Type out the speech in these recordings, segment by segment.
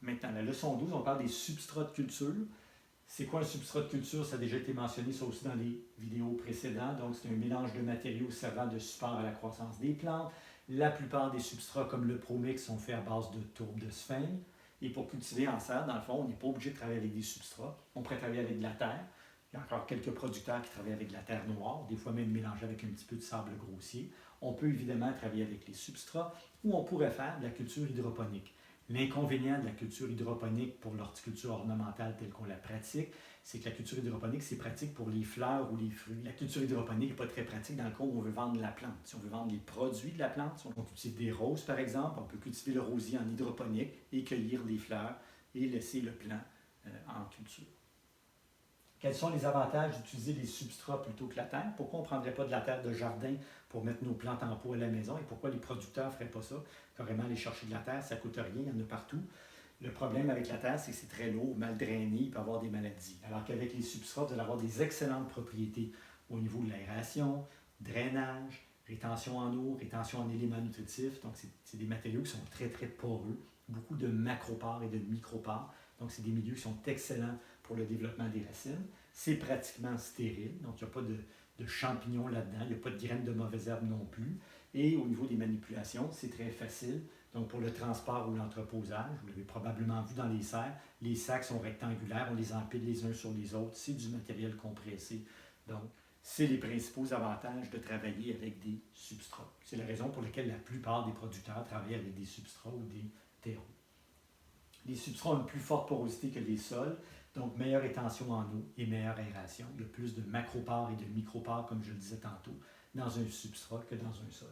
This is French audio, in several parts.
Maintenant, la leçon 12, on parle des substrats de culture. C'est quoi un substrat de culture? Ça a déjà été mentionné, ça aussi dans les vidéos précédentes. Donc, c'est un mélange de matériaux servant de support à la croissance des plantes. La plupart des substrats, comme le Promix, sont faits à base de tourbe de sphène. Et pour cultiver en serre, dans le fond, on n'est pas obligé de travailler avec des substrats. On pourrait travailler avec de la terre. Il y a encore quelques producteurs qui travaillent avec de la terre noire, des fois même mélangée avec un petit peu de sable grossier. On peut évidemment travailler avec les substrats ou on pourrait faire de la culture hydroponique. L'inconvénient de la culture hydroponique pour l'horticulture ornementale telle qu'on la pratique, c'est que la culture hydroponique, c'est pratique pour les fleurs ou les fruits. La culture hydroponique n'est pas très pratique dans le cas où on veut vendre la plante. Si on veut vendre les produits de la plante, si on cultive des roses par exemple, on peut cultiver le rosier en hydroponique et cueillir les fleurs et laisser le plant en culture. Quels sont les avantages d'utiliser des substrats plutôt que la terre? Pourquoi on ne prendrait pas de la terre de jardin pour mettre nos plantes en pot à la maison? Et pourquoi les producteurs ne feraient pas ça? Carrément aller chercher de la terre, ça ne coûte rien, il y en a partout. Le problème avec la terre, c'est que c'est très lourd, mal drainé, il peut y avoir des maladies. Alors qu'avec les substrats, vous allez avoir des excellentes propriétés au niveau de l'aération, drainage, rétention en eau, rétention en éléments nutritifs. Donc, c'est des matériaux qui sont très, très poreux. Beaucoup de macropores et de micropores. Donc, c'est des milieux qui sont excellents pour le développement des racines. C'est pratiquement stérile, donc il n'y a pas de champignons là-dedans, il n'y a pas de graines de mauvaises herbes non plus. Et au niveau des manipulations, c'est très facile. Donc pour le transport ou l'entreposage, vous l'avez probablement vu dans les serres, les sacs sont rectangulaires, on les empile les uns sur les autres, c'est du matériel compressé. Donc, c'est les principaux avantages de travailler avec des substrats. C'est la raison pour laquelle la plupart des producteurs travaillent avec des substrats ou des terreaux. Les substrats ont une plus forte porosité que les sols, donc meilleure rétention en eau et meilleure aération. Il y a plus de macropores et de micropores, comme je le disais tantôt, dans un substrat que dans un sol.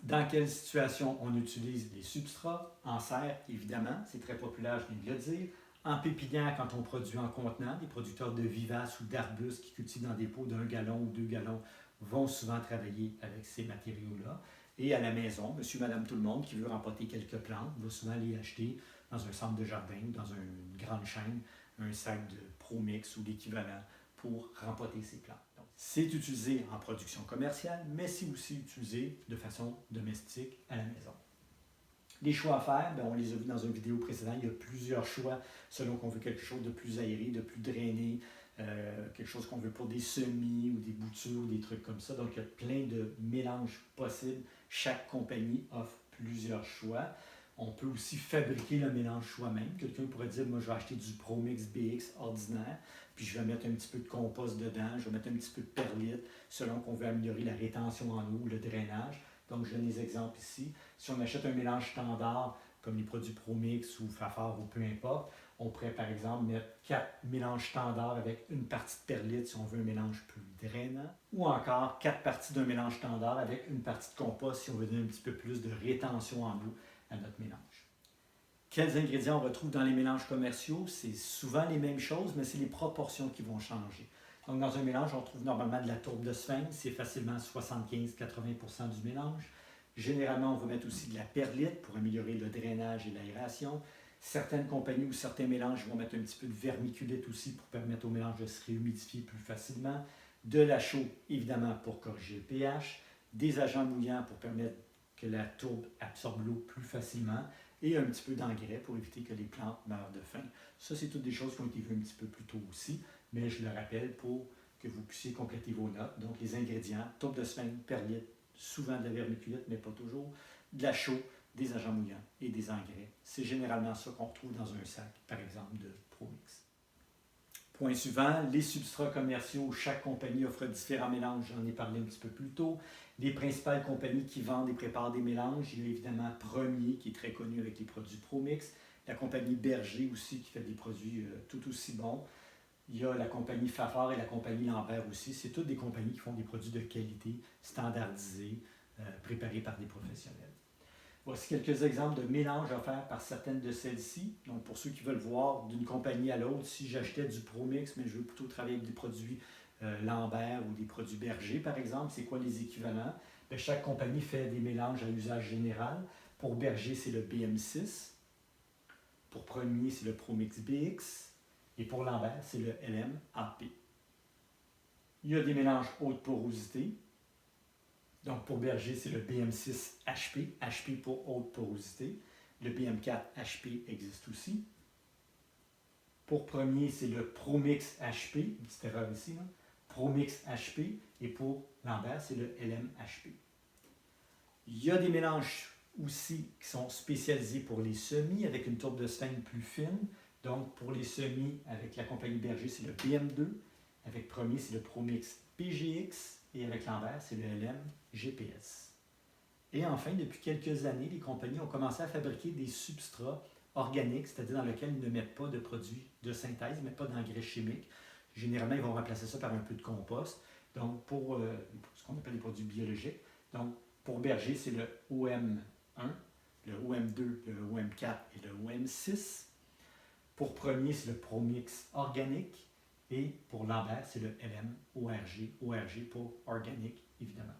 Dans quelle situation on utilise les substrats? En serre, évidemment, c'est très populaire, je viens de le dire. En pépinière, quand on produit en contenant, des producteurs de vivaces ou d'arbustes qui cultivent dans des pots d'1 gallon ou 2 gallons vont souvent travailler avec ces matériaux-là. Et à la maison, monsieur, madame, tout le monde qui veut rempoter quelques plantes va souvent les acheter dans un centre de jardin, dans une grande chaîne, un sac de Promix ou l'équivalent pour rempoter ces plantes. C'est utilisé en production commerciale, mais c'est aussi utilisé de façon domestique à la maison. Les choix à faire, on les a vus dans une vidéo précédente, il y a plusieurs choix selon qu'on veut quelque chose de plus aéré, de plus drainé, quelque chose qu'on veut pour des semis ou des boutures, des trucs comme ça. Donc il y a plein de mélanges possibles. Chaque compagnie offre plusieurs choix. On peut aussi fabriquer le mélange soi-même. Quelqu'un pourrait dire, moi je vais acheter du Promix BX ordinaire, puis je vais mettre un petit peu de compost dedans, je vais mettre un petit peu de perlite, selon qu'on veut améliorer la rétention en eau, le drainage. Donc je donne des exemples ici. Si on achète un mélange standard, comme les produits Promix ou Fafard ou peu importe, on pourrait par exemple mettre 4 mélanges standards avec une partie de perlite si on veut un mélange plus drainant, ou encore 4 parties d'un mélange standard avec une partie de compost si on veut donner un petit peu plus de rétention en eau à notre mélange. Quels ingrédients on retrouve dans les mélanges commerciaux? C'est souvent les mêmes choses, mais c'est les proportions qui vont changer. Donc, dans un mélange, on trouve normalement de la tourbe de sphène, c'est facilement 75-80% du mélange. Généralement, on va mettre aussi de la perlite pour améliorer le drainage et l'aération. Certaines compagnies ou certains mélanges vont mettre un petit peu de vermiculite aussi pour permettre au mélange de se réhumidifier plus facilement. De la chaux, évidemment, pour corriger le pH. Des agents mouillants pour permettre que la tourbe absorbe l'eau plus facilement et un petit peu d'engrais pour éviter que les plantes meurent de faim. Ça, c'est toutes des choses qui ont été vues un petit peu plus tôt aussi, mais je le rappelle pour que vous puissiez compléter vos notes. Donc, les ingrédients, tourbe de sphène, perlite, souvent de la vermiculite, mais pas toujours, de la chaux, des agents mouillants et des engrais. C'est généralement ça qu'on retrouve dans un sac, par exemple, de Promix. Point suivant, les substrats commerciaux. Chaque compagnie offre différents mélanges, j'en ai parlé un petit peu plus tôt. Les principales compagnies qui vendent et préparent des mélanges, il y a évidemment Premier, qui est très connu avec les produits Promix. La compagnie Berger aussi, qui fait des produits tout aussi bons. Il y a la compagnie Fafard et la compagnie Lambert aussi. C'est toutes des compagnies qui font des produits de qualité, standardisés, préparés par des professionnels. Voici quelques exemples de mélanges offerts par certaines de celles-ci. Donc, pour ceux qui veulent voir d'une compagnie à l'autre, si j'achetais du Promix, mais je veux plutôt travailler avec des produits Lambert ou des produits Berger, par exemple, c'est quoi les équivalents? Bien, chaque compagnie fait des mélanges à usage général. Pour Berger, c'est le BM6. Pour Premier, c'est le Promix BX. Et pour Lambert, c'est le LM-AP. Il y a des mélanges haute porosité. Donc, pour Berger, c'est le BM6 HP, HP pour haute porosité. Le BM4 HP existe aussi. Pour premier, c'est le ProMix HP, une petite erreur ici, là. ProMix HP, et pour Lambert, c'est le LM HP. Il y a des mélanges aussi qui sont spécialisés pour les semis avec une tourbe de sphène plus fine. Donc, pour les semis, avec la compagnie Berger, c'est le BM2. Avec Premier, c'est le ProMix PGX. Et avec Lambert, c'est le LM GPS. Et enfin, depuis quelques années, les compagnies ont commencé à fabriquer des substrats organiques, c'est-à-dire dans lesquels ils ne mettent pas de produits de synthèse, ils ne mettent pas d'engrais chimiques. Généralement, ils vont remplacer ça par un peu de compost. Donc, pour ce qu'on appelle les produits biologiques. Donc, pour Berger, c'est le OM1, le OM2, le OM4 et le OM6. Pour Premier, c'est le ProMix organique. Et pour Lambert, c'est le LM ORG. ORG pour organique, évidemment.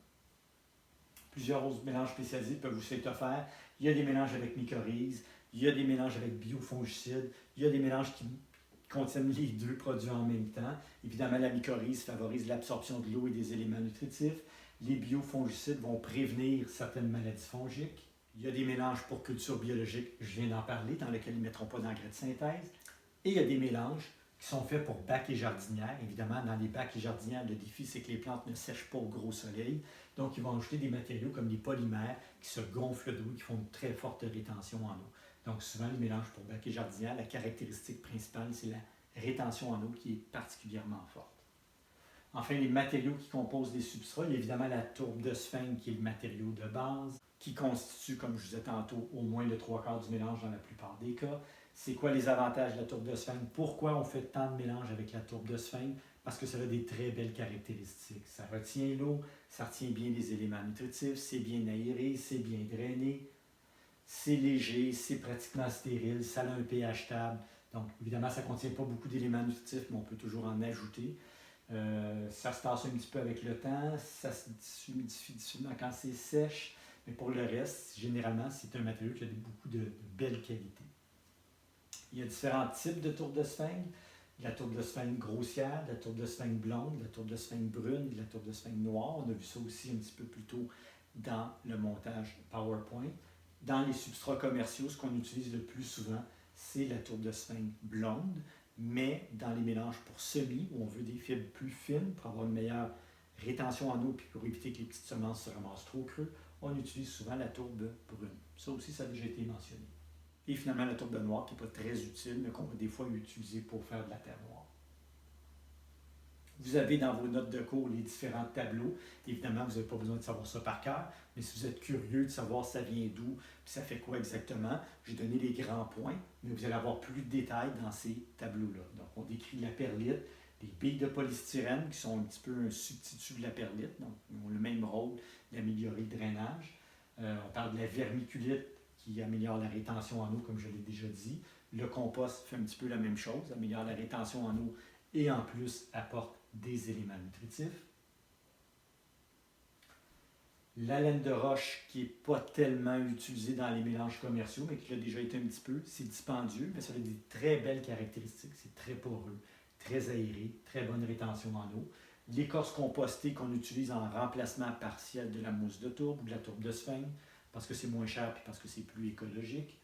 Plusieurs autres mélanges spécialisés peuvent vous être offerts. Il y a des mélanges avec mycorhizes, il y a des mélanges avec biofongicides, il y a des mélanges qui contiennent les deux produits en même temps. Évidemment, la mycorhize favorise l'absorption de l'eau et des éléments nutritifs. Les biofongicides vont prévenir certaines maladies fongiques. Il y a des mélanges pour culture biologique, je viens d'en parler, dans lesquels ils ne mettront pas d'engrais de synthèse. Et il y a des mélanges qui sont faits pour bacs et jardinières. Évidemment, dans les bacs et jardinières, le défi, c'est que les plantes ne sèchent pas au gros soleil. Donc, ils vont ajouter des matériaux comme des polymères qui se gonflent d'eau, qui font une très forte rétention en eau. Donc, souvent, les mélanges pour bacs et jardinières, la caractéristique principale, c'est la rétention en eau qui est particulièrement forte. Enfin, les matériaux qui composent les substrats, il y a évidemment la tourbe de sphène qui est le matériau de base, qui constitue, comme je vous disais tantôt, au moins le 3/4 du mélange dans la plupart des cas. C'est quoi les avantages de la tourbe de sphène? Pourquoi on fait tant de mélange avec la tourbe de sphène? Parce que ça a des très belles caractéristiques. Ça retient l'eau, ça retient bien les éléments nutritifs, c'est bien aéré, c'est bien drainé, c'est léger, c'est pratiquement stérile, ça a un pH stable. Donc, évidemment, ça ne contient pas beaucoup d'éléments nutritifs, mais on peut toujours en ajouter. Ça se tasse un petit peu avec le temps, ça se humidifie difficilement quand c'est sèche, mais pour le reste, généralement, c'est un matériau qui a beaucoup de belles qualités. Il y a différents types de tourbe de sphène. La tourbe de sphène grossière, la tourbe de sphène blonde, la tourbe de sphène brune, la tourbe de sphène noire. On a vu ça aussi un petit peu plus tôt dans le montage PowerPoint. Dans les substrats commerciaux, ce qu'on utilise le plus souvent, c'est la tourbe de sphène blonde, mais dans les mélanges pour semis, où on veut des fibres plus fines pour avoir une meilleure rétention en eau et pour éviter que les petites semences se ramassent trop creux, on utilise souvent la tourbe brune. Ça aussi, ça a déjà été mentionné. Et finalement, la tourbe noire qui n'est pas très utile, mais qu'on va des fois utiliser pour faire de la terre noire. Vous avez dans vos notes de cours les différents tableaux. Évidemment, vous n'avez pas besoin de savoir ça par cœur, mais si vous êtes curieux de savoir ça vient d'où, puis ça fait quoi exactement, j'ai donné les grands points, mais vous allez avoir plus de détails dans ces tableaux-là. Donc, on décrit la perlite, les billes de polystyrène qui sont un petit peu un substitut de la perlite, donc ils ont le même rôle d'améliorer le drainage. On parle de la vermiculite qui améliore la rétention en eau, comme je l'ai déjà dit. Le compost fait un petit peu la même chose, améliore la rétention en eau et en plus apporte des éléments nutritifs. La laine de roche, qui n'est pas tellement utilisée dans les mélanges commerciaux, mais qui l'a déjà été un petit peu, c'est dispendieux, mais ça a des très belles caractéristiques. C'est très poreux, très aéré, très bonne rétention en eau. L'écorce compostée qu'on utilise en remplacement partiel de la mousse de tourbe ou de la tourbe de sphène, parce que c'est moins cher et parce que c'est plus écologique.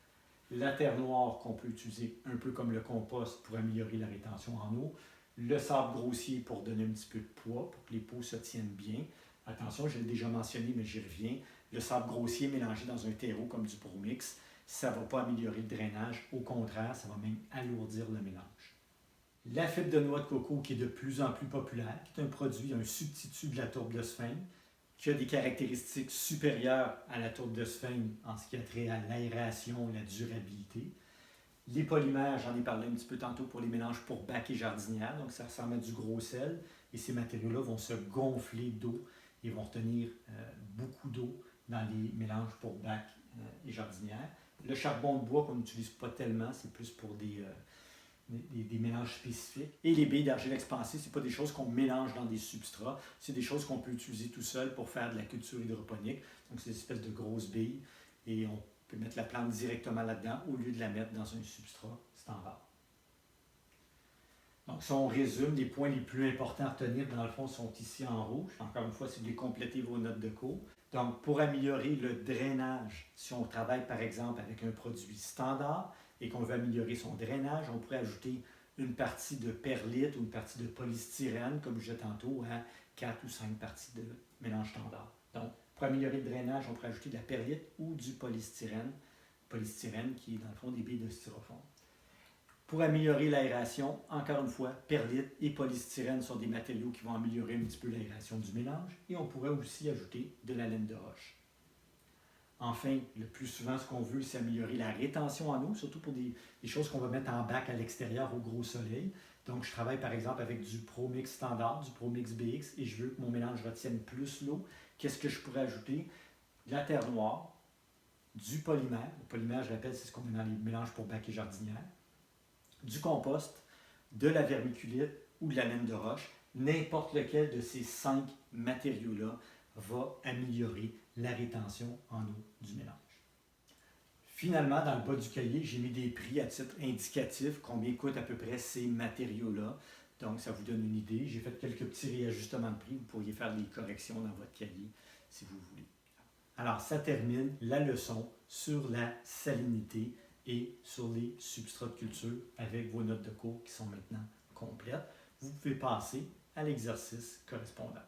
La terre noire qu'on peut utiliser un peu comme le compost pour améliorer la rétention en eau. Le sable grossier pour donner un petit peu de poids, pour que les pots se tiennent bien. Attention, je l'ai déjà mentionné, mais j'y reviens. Le sable grossier mélangé dans un terreau comme du ProMix, ça ne va pas améliorer le drainage. Au contraire, ça va même alourdir le mélange. La fibre de noix de coco qui est de plus en plus populaire, qui est un produit, un substitut de la tourbe de sphène, qui a des caractéristiques supérieures à la tourbe de sphène en ce qui a trait à l'aération et la durabilité. Les polymères, j'en ai parlé un petit peu tantôt pour les mélanges pour bacs et jardinières, donc ça ressemble à du gros sel, et ces matériaux-là vont se gonfler d'eau et vont retenir beaucoup d'eau dans les mélanges pour bacs et jardinières. Le charbon de bois qu'on n'utilise pas tellement, c'est plus pour des mélanges spécifiques. Et les billes d'argile expansée, ce n'est pas des choses qu'on mélange dans des substrats, c'est des choses qu'on peut utiliser tout seul pour faire de la culture hydroponique. Donc, c'est des espèces de grosses billes et on peut mettre la plante directement là-dedans au lieu de la mettre dans un substrat standard. Donc, si on résume, les points les plus importants à retenir, dans le fond, sont ici en rouge. Encore une fois, c'est de compléter vos notes de cours. Donc, pour améliorer le drainage, si on travaille par exemple avec un produit standard et qu'on veut améliorer son drainage, on pourrait ajouter une partie de perlite ou une partie de polystyrène, comme je disais tantôt, à 4 ou 5 parties de mélange standard. Donc, pour améliorer le drainage, on pourrait ajouter de la perlite ou du polystyrène. Polystyrène qui est dans le fond des billes de styrofoam. Pour améliorer l'aération, encore une fois, perlite et polystyrène sont des matériaux qui vont améliorer un petit peu l'aération du mélange. Et on pourrait aussi ajouter de la laine de roche. Enfin, le plus souvent, ce qu'on veut, c'est améliorer la rétention en eau, surtout pour des choses qu'on va mettre en bac à l'extérieur au gros soleil. Donc, je travaille par exemple avec du ProMix standard, du ProMix BX, et je veux que mon mélange retienne plus l'eau. Qu'est-ce que je pourrais ajouter? De la terre noire, du polymère. Le polymère, je rappelle, c'est ce qu'on met dans les mélanges pour bac et jardinière. Du compost, de la vermiculite ou de la laine de roche. N'importe lequel de ces 5 matériaux-là va améliorer la rétention en eau du mélange. Finalement, dans le bas du cahier, j'ai mis des prix à titre indicatif, combien coûtent à peu près ces matériaux-là. Donc, ça vous donne une idée. J'ai fait quelques petits réajustements de prix. Vous pourriez faire des corrections dans votre cahier si vous voulez. Alors, ça termine la leçon sur la salinité et sur les substrats de culture avec vos notes de cours qui sont maintenant complètes. Vous pouvez passer à l'exercice correspondant.